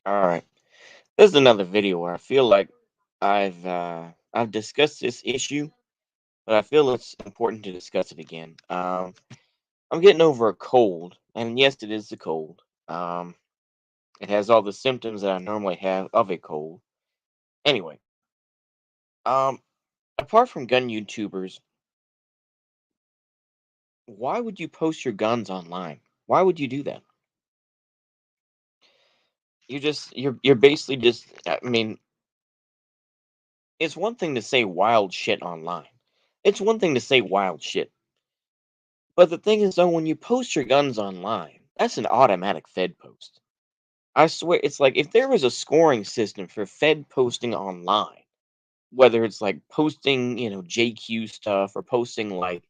All right. This is another video where I feel like I've discussed this issue, but I feel it's important to discuss it again. I'm getting over a cold, and yes, it is a cold. It has all the symptoms that I normally have of a cold. Anyway, um, apart from gun YouTubers, why would you post your guns online? Why would you do that? You're basically just. I mean, it's one thing to say wild shit online. It's one thing to say wild shit. But the thing is, though, when you post your guns online, that's an automatic Fed post. I swear, it's like if there was a scoring system for Fed posting online, whether it's like posting, JQ stuff or posting like,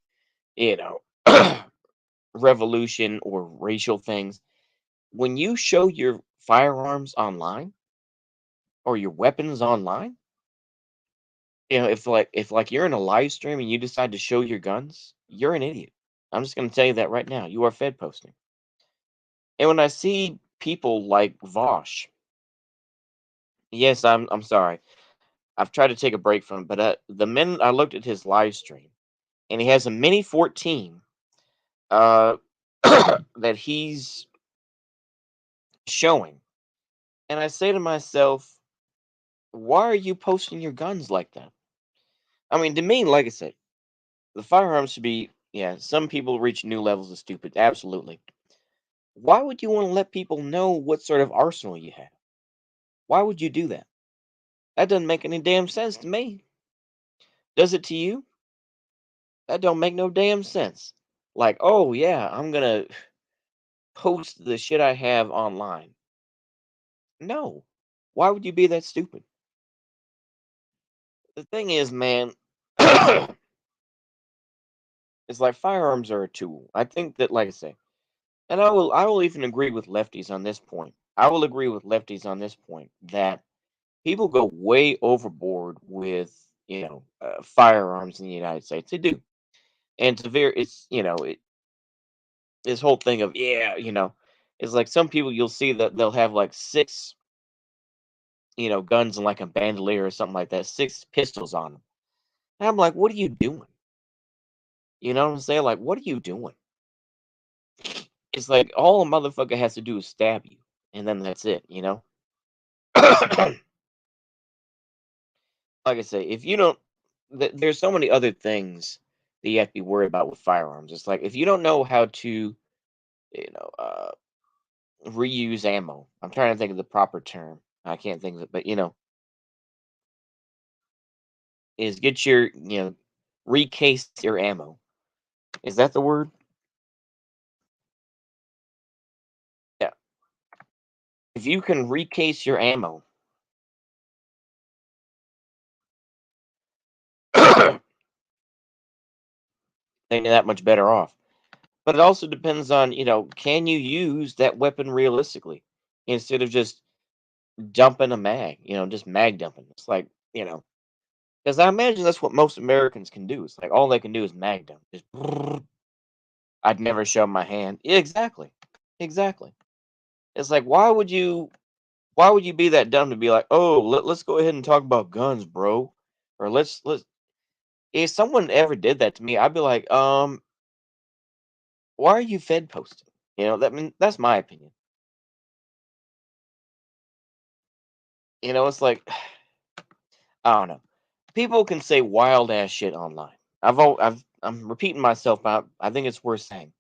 you know, revolution or racial things, when you show your firearms online or your weapons online, if you're in a live stream and you decide to show your guns, you're an idiot. I'm just gonna tell you that right now. You are Fed posting. And when I see people like Vosh, yes, I'm sorry. I've tried to take a break from it, but the minute I looked at his live stream, and he has a Mini 14 uh, that he's showing, and I say to myself, why are you posting your guns like that? I mean, to me, like I said, the firearms should be, yeah, some people reach new levels of stupid, absolutely. Why would you want to let people know what sort of arsenal you have? Why would you do that? That doesn't make any damn sense to me. Does it to you? That don't make no damn sense. Like, oh yeah, I'm gonna post the shit I have online. No. Why would you be that stupid? The thing is, man, it's like firearms are a tool. I think that, like I say, and I will even agree with lefties on this point. I will agree with lefties on this point that people go way overboard with firearms in the United States. They do, and it's this whole thing of it's like some people you'll see that they'll have like six guns and like a bandolier or something like that, six pistols on them. And I'm like, what are you doing? You know what I'm saying? Like, what are you doing? It's like all a motherfucker has to do is stab you, and then that's it. Like I say, if you don't, there's so many other things that you have to be worried about with firearms. It's like if you don't know how to, you know, uh, reuse ammo. I'm trying to think of the proper term. I can't think of it, but is get your, recase your ammo. Is that the word? Yeah. If you can recase your ammo, then you're that much better off. But it also depends on, can you use that weapon realistically instead of just dumping a mag, just mag dumping. It's like, because I imagine that's what most Americans can do. It's like all they can do is mag dump. Just, I'd never show my hand. Yeah, exactly. Exactly. It's like, why would you be that dumb to be like, oh, let's go ahead and talk about guns, bro? Or let's if someone ever did that to me, I'd be like, why are you Fed posting? That's my opinion. It's like I don't know. People can say wild ass shit online. I'm repeating myself out. I think it's worth saying.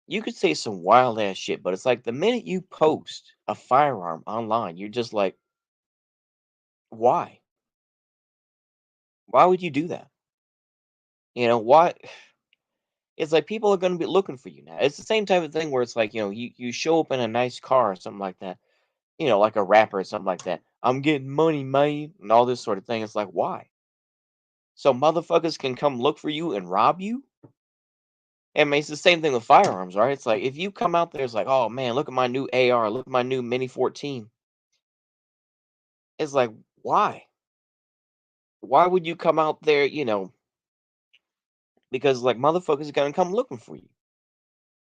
You could say some wild ass shit, but it's like the minute you post a firearm online, you're just like, why? Why would you do that? Why? It's like people are going to be looking for you now. It's the same type of thing where it's like, you show up in a nice car or something like that, like a rapper or something like that. I'm getting money, man, and all this sort of thing. It's like, why? So motherfuckers can come look for you and rob you? I mean, it's the same thing with firearms, right? It's like if you come out there, it's like, oh man, look at my new AR, look at my new Mini 14. It's like, why? Why would you come out there, because like motherfuckers are gonna come looking for you.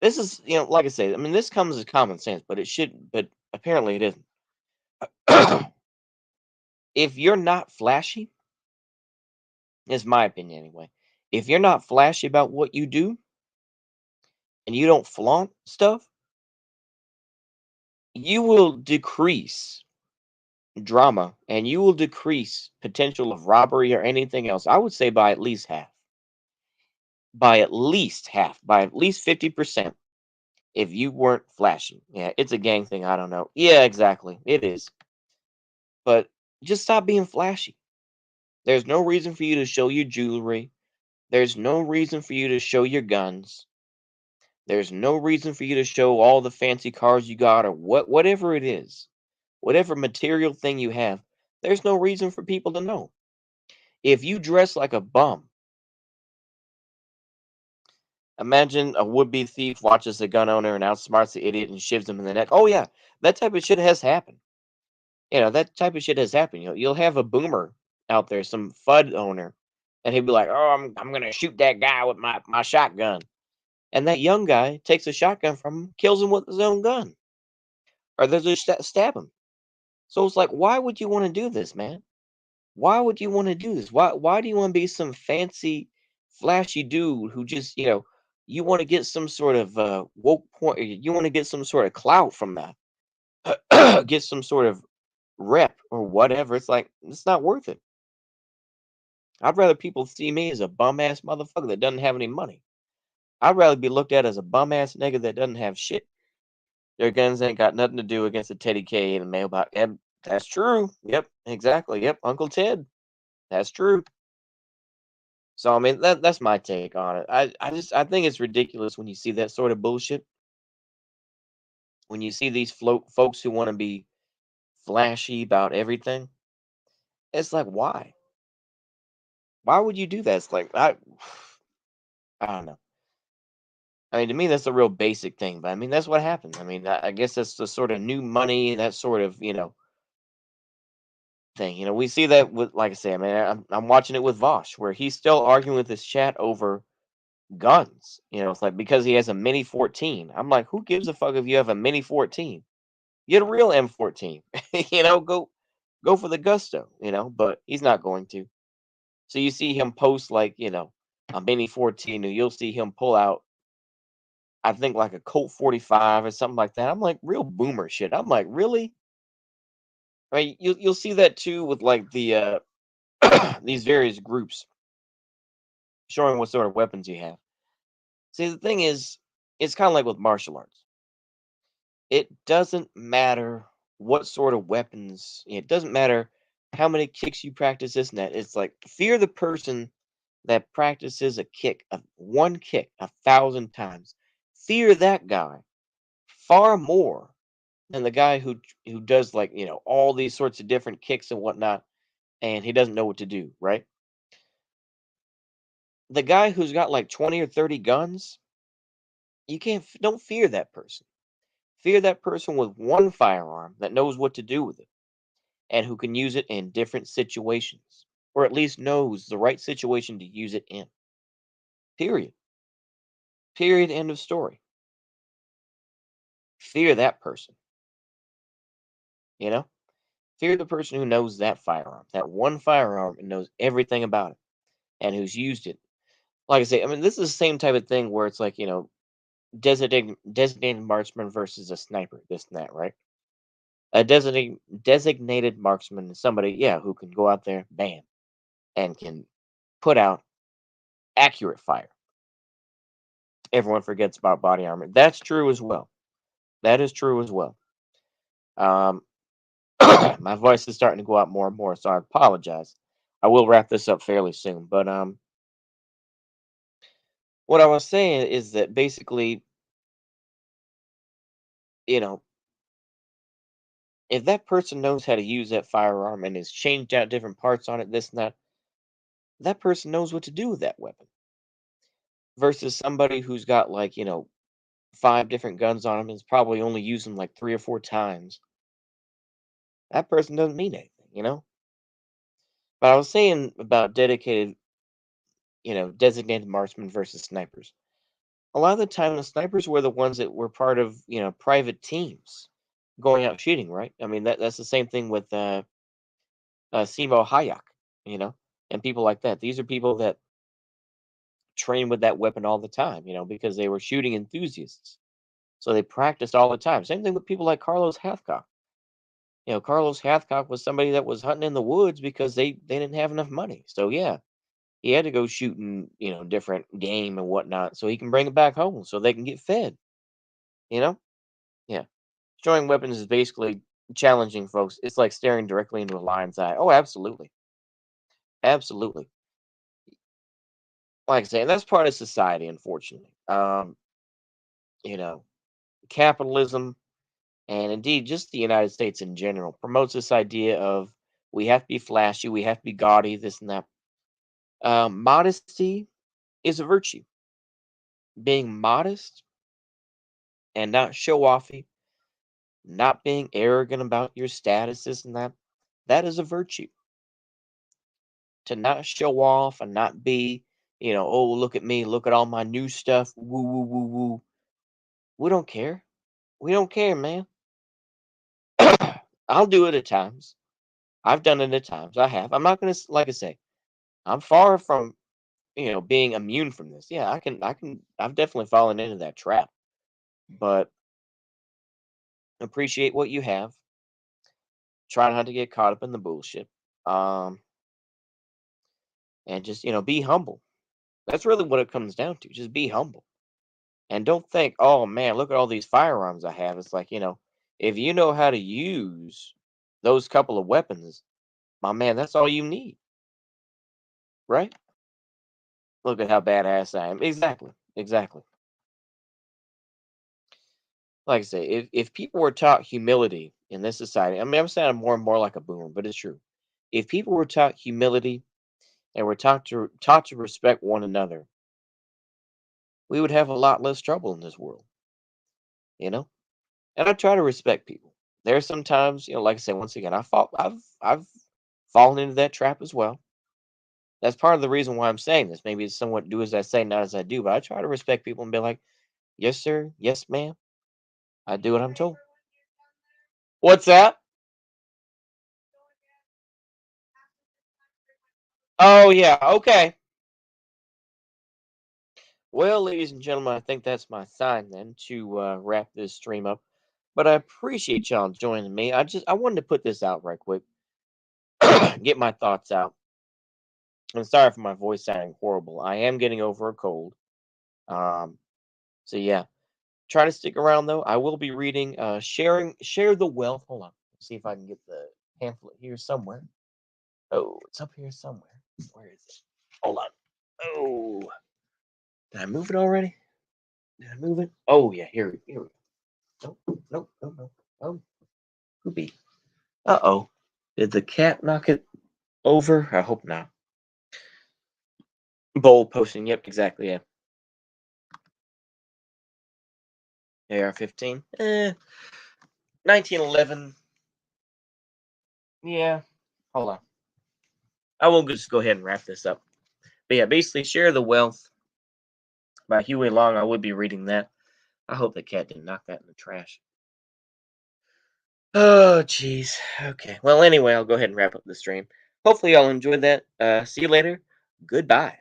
This is, like I say, I mean, this comes as common sense, but apparently it isn't. If you're not flashy, is my opinion anyway. If you're not flashy about what you do and you don't flaunt stuff, you will decrease drama and you will decrease potential of robbery or anything else. I would say by at least half. By at least half. By at least 50% if you weren't flashy. Yeah, it's a gang thing. I don't know. Yeah, exactly. It is. But just stop being flashy. There's no reason for you to show your jewelry. There's no reason for you to show your guns. There's no reason for you to show all the fancy cars you got or whatever it is. Whatever material thing you have. There's no reason for people to know. If you dress like a bum, imagine a would-be thief watches the gun owner and outsmarts the idiot and shivs him in the neck. Oh yeah, that type of shit has happened. That type of shit has happened. You'll have a boomer out there, some FUD owner, and he'll be like, "Oh, I'm gonna shoot that guy with my shotgun," and that young guy takes a shotgun from him, kills him with his own gun, or they just stab him. So it's like, why would you want to do this, man? Why would you want to do this? Why do you want to be some fancy, flashy dude who just you want to get some sort of woke point? You want to get some sort of clout from that, get some sort of rep or whatever. It's like it's not worth it. I'd rather people see me as a bum ass motherfucker that doesn't have any money. I'd rather be looked at as a bum ass nigga that doesn't have shit. Their guns ain't got nothing to do against a Teddy K in a mailbox. Yep, that's true. Yep, exactly. Yep, Uncle Ted. That's true. So I mean that's my take on it. I think it's ridiculous when you see that sort of bullshit. When you see these folks who want to be flashy about everything, it's like why? Why would you do that? It's like I don't know. I mean, to me, that's a real basic thing, but I mean, that's what happens. I mean, I guess that's the sort of new money, that sort of, thing. We see that with, like I say, I mean, I'm watching it with Vosh, where he's still arguing with his chat over guns. It's like because he has a Mini 14. I'm like, who gives a fuck if you have a Mini 14? Get a real M14. Go for the gusto. But he's not going to. So you see him post like, a Mini 14, and you'll see him pull out I think like a Colt 45 or something like that. I'm like real boomer shit. I'm like, really? I mean, you'll see that too with like the these various groups showing what sort of weapons you have. See, the thing is, it's kind of like with martial arts. It doesn't matter what sort of weapons. It doesn't matter how many kicks you practice this and that. It's like fear the person that practices a kick, one kick 1,000 times. Fear that guy far more and the guy who does like all these sorts of different kicks and whatnot and he doesn't know what to do, right? The guy who's got like 20 or 30 guns, you don't fear that person. Fear that person with one firearm that knows what to do with it and who can use it in different situations or at least knows the right situation to use it in. Period. Period. End of story. Fear that person. you know Fear the person who knows that firearm, that one firearm, and knows everything about it and who's used it. Like I say, I mean, this is the same type of thing where it's like, designated marksman versus a sniper, this and that, right? A designated marksman is somebody, yeah, who can go out there, bam, and can put out accurate fire. Everyone forgets about body armor. That's true as well. That is true as well. Um, my voice is starting to go out more and more, so I apologize. I will wrap this up fairly soon, but what I was saying is that basically, you know, if that person knows how to use that firearm and has changed out different parts on it, this and that, that person knows what to do with that weapon. Versus somebody who's got like, five different guns on him and is probably only used them like 3 or 4 times. That person doesn't mean anything. But I was saying about designated marksmen versus snipers. A lot of the time, the snipers were the ones that were part of, private teams. going out shooting, right? I mean, that's the same thing with Simo Hayek, you know, and people like that. These are people that train with that weapon all the time, because they were shooting enthusiasts. So they practiced all the time. Same thing with people like Carlos Hathcock. Carlos Hathcock was somebody that was hunting in the woods because they didn't have enough money. So yeah, he had to go shooting, different game and whatnot, so he can bring it back home so they can get fed. You know, yeah. Destroying weapons is basically challenging folks. It's like staring directly into a lion's eye. Oh, absolutely, absolutely. Like I say, and that's part of society, unfortunately. You know, Capitalism and indeed just the United States in general promotes this idea of we have to be flashy, we have to be gaudy, this and that. Modesty is a virtue. Being modest and not show offy, not being arrogant about your status, this and that, that is a virtue. To not show off and not be, oh, look at me, look at all my new stuff, woo, woo, woo, woo. We don't care. We don't care, man. I'll do it at times. I've done it at times. I have. I'm not going to, like I say, I'm far from, being immune from this. Yeah, I've definitely fallen into that trap, but appreciate what you have. Try not to get caught up in the bullshit. Um, and just, be humble. That's really what it comes down to. Just be humble. And don't think, oh man, look at all these firearms I have. It's like, if you know how to use those couple of weapons, my man, that's all you need, right? Look at how badass I am. Exactly. Exactly. Like I say, if people were taught humility in this society, I mean, I'm sounding more and more like a boomer, but it's true. If people were taught humility and were taught to respect one another, we would have a lot less trouble in this world, you know. And I try to respect people. There are some times, like I said, once again, I've fallen into that trap as well. That's part of the reason why I'm saying this. Maybe it's somewhat do as I say, not as I do, but I try to respect people and be like, yes, sir, yes, ma'am. I do what I'm told. What's that? Oh yeah, okay. Well, ladies and gentlemen, I think that's my sign then to wrap this stream up. But I appreciate y'all joining me. I wanted to put this out right quick, get my thoughts out. I'm sorry for my voice sounding horrible. I am getting over a cold. Um, so yeah, try to stick around though. I will be reading Share the Wealth. Hold on. See if I can get the pamphlet here somewhere. Oh, it's up here somewhere. Where is it? Hold on. Oh, did I move it already? Did I move it? Oh yeah, here we go. Nope, nope, nope, nope. Oh, poopy. Uh-oh. Did the cat knock it over? I hope not. Bold posting. Yep, exactly. Yeah. AR-15. 1911. Yeah. Hold on. I will just go ahead and wrap this up. But yeah, basically, Share the Wealth by Huey Long. I would be reading that. I hope the cat didn't knock that in the trash. Oh, jeez. Okay. Well, anyway, I'll go ahead and wrap up the stream. Hopefully, y'all enjoyed that. See you later. Goodbye.